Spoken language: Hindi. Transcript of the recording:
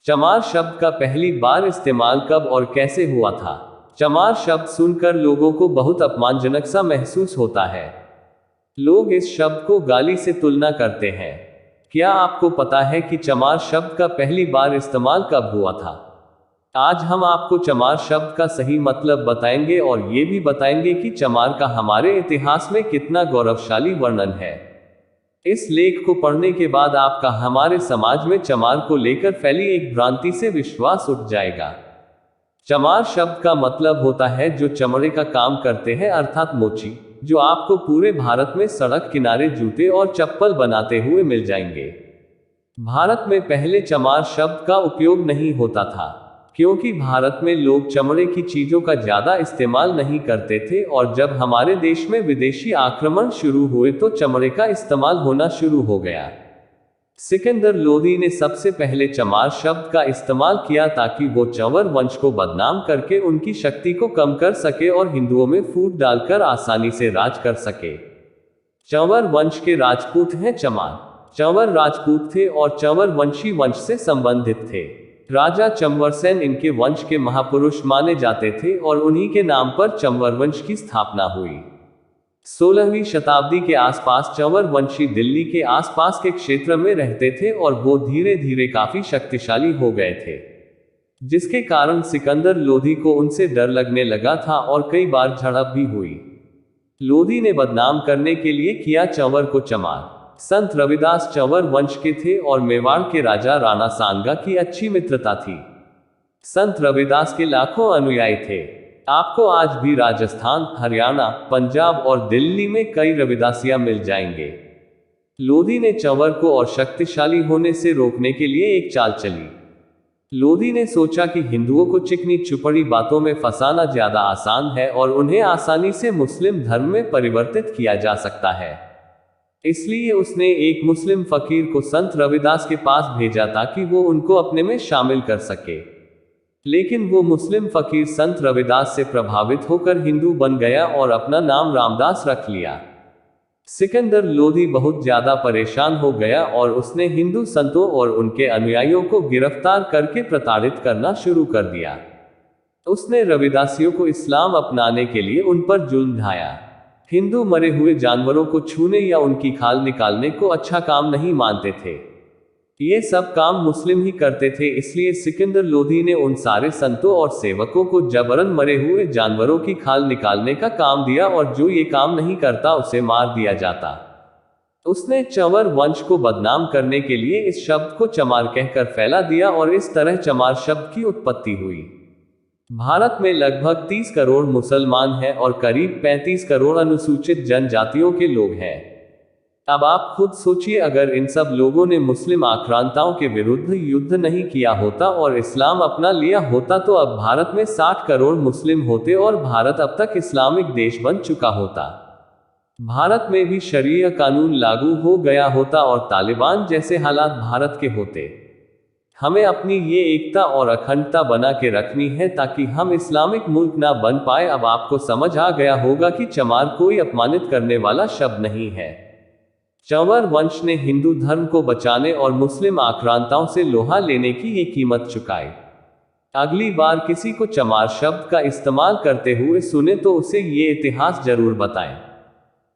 चमार शब्द का पहली बार इस्तेमाल कब और कैसे हुआ था? चमार शब्द सुनकर लोगों को बहुत अपमानजनक सा महसूस होता है। लोग इस शब्द को गाली से तुलना करते हैं। क्या आपको पता है कि चमार शब्द का पहली बार इस्तेमाल कब हुआ था? आज हम आपको चमार शब्द का सही मतलब बताएंगे और ये भी बताएंगे कि चमार का हमारे इतिहास में कितना गौरवशाली वर्णन है। इस लेख को पढ़ने के बाद आपका हमारे समाज में चमार को लेकर फैली एक भ्रांति से विश्वास उठ जाएगा। चमार शब्द का मतलब होता है जो चमड़े का काम करते हैं, अर्थात मोची, जो आपको पूरे भारत में सड़क किनारे जूते और चप्पल बनाते हुए मिल जाएंगे। भारत में पहले चमार शब्द का उपयोग नहीं होता था, क्योंकि भारत में लोग चमड़े की चीजों का ज्यादा इस्तेमाल नहीं करते थे, और जब हमारे देश में विदेशी आक्रमण शुरू हुए तो चमड़े का इस्तेमाल होना शुरू हो गया। सिकंदर लोदी ने सबसे पहले चमार शब्द का इस्तेमाल किया ताकि वो चंवर वंश को बदनाम करके उनकी शक्ति को कम कर सके और हिंदुओं में फूट डालकर आसानी से राज कर सके। चंवर वंश के राजपूत हैं चमार। चंवर राजपूत थे और चंवर वंशी वंश से संबंधित थे। राजा चंवरसेन इनके वंश के महापुरुष माने जाते थे और उन्हीं के नाम पर चंवर वंश की स्थापना हुई। 16वीं शताब्दी के आसपास चंवर वंशी दिल्ली के आसपास के क्षेत्र में रहते थे और वो धीरे धीरे काफी शक्तिशाली हो गए थे, जिसके कारण सिकंदर लोदी को उनसे डर लगने लगा था और कई बार झड़प भी हुई। लोदी ने बदनाम करने के लिए किया चंवर को चमार। संत रविदास चंवर वंश के थे और मेवाड़ के राजा राणा सांगा की अच्छी मित्रता थी। संत रविदास के लाखों अनुयायी थे। आपको आज भी राजस्थान, हरियाणा, पंजाब और दिल्ली में कई रविदासियां मिल जाएंगे। लोदी ने चंवर को और शक्तिशाली होने से रोकने के लिए एक चाल चली। लोदी ने सोचा कि हिंदुओं को चिकनी चुपड़ी बातों में फंसाना ज्यादा आसान है और उन्हें आसानी से मुस्लिम धर्म में परिवर्तित किया जा सकता है। इसलिए उसने एक मुस्लिम फकीर को संत रविदास के पास भेजा ताकि वो उनको अपने में शामिल कर सके। लेकिन वो मुस्लिम फकीर संत रविदास से प्रभावित होकर हिंदू बन गया और अपना नाम रामदास रख लिया। सिकंदर लोदी बहुत ज्यादा परेशान हो गया और उसने हिंदू संतों और उनके अनुयायियों को गिरफ्तार करके प्रताड़ित करना शुरू कर दिया। उसने रविदासियों को इस्लाम अपनाने के लिए उन पर जुल्म ढाया। हिंदू मरे हुए जानवरों को छूने या उनकी खाल निकालने को अच्छा काम नहीं मानते थे। ये सब काम मुस्लिम ही करते थे, इसलिए सिकंदर लोदी ने उन सारे संतों और सेवकों को जबरन मरे हुए जानवरों की खाल निकालने का काम दिया और जो ये काम नहीं करता उसे मार दिया जाता। उसने चंवर वंश को बदनाम करने के लिए इस शब्द को चमार कहकर फैला दिया और इस तरह चमार शब्द की उत्पत्ति हुई। भारत में लगभग 30 करोड़ मुसलमान हैं और करीब 35 करोड़ अनुसूचित जनजातियों के लोग हैं। अब आप खुद सोचिए, अगर इन सब लोगों ने मुस्लिम आक्रांताओं के विरुद्ध युद्ध नहीं किया होता और इस्लाम अपना लिया होता तो अब भारत में 60 करोड़ मुस्लिम होते और भारत अब तक इस्लामिक देश बन चुका होता। भारत में भी शरिया कानून लागू हो गया होता और तालिबान जैसे हालात भारत के होते। हमें अपनी ये एकता और अखंडता बना के रखनी है ताकि हम इस्लामिक मुल्क ना बन पाए। अब आपको समझ आ गया होगा कि चमार कोई अपमानित करने वाला शब्द नहीं है। चंवर वंश ने हिंदू धर्म को बचाने और मुस्लिम आक्रांताओं से लोहा लेने की ये कीमत चुकाई। अगली बार किसी को चमार शब्द का इस्तेमाल करते हुए सुने तो उसे ये इतिहास जरूर बताएं।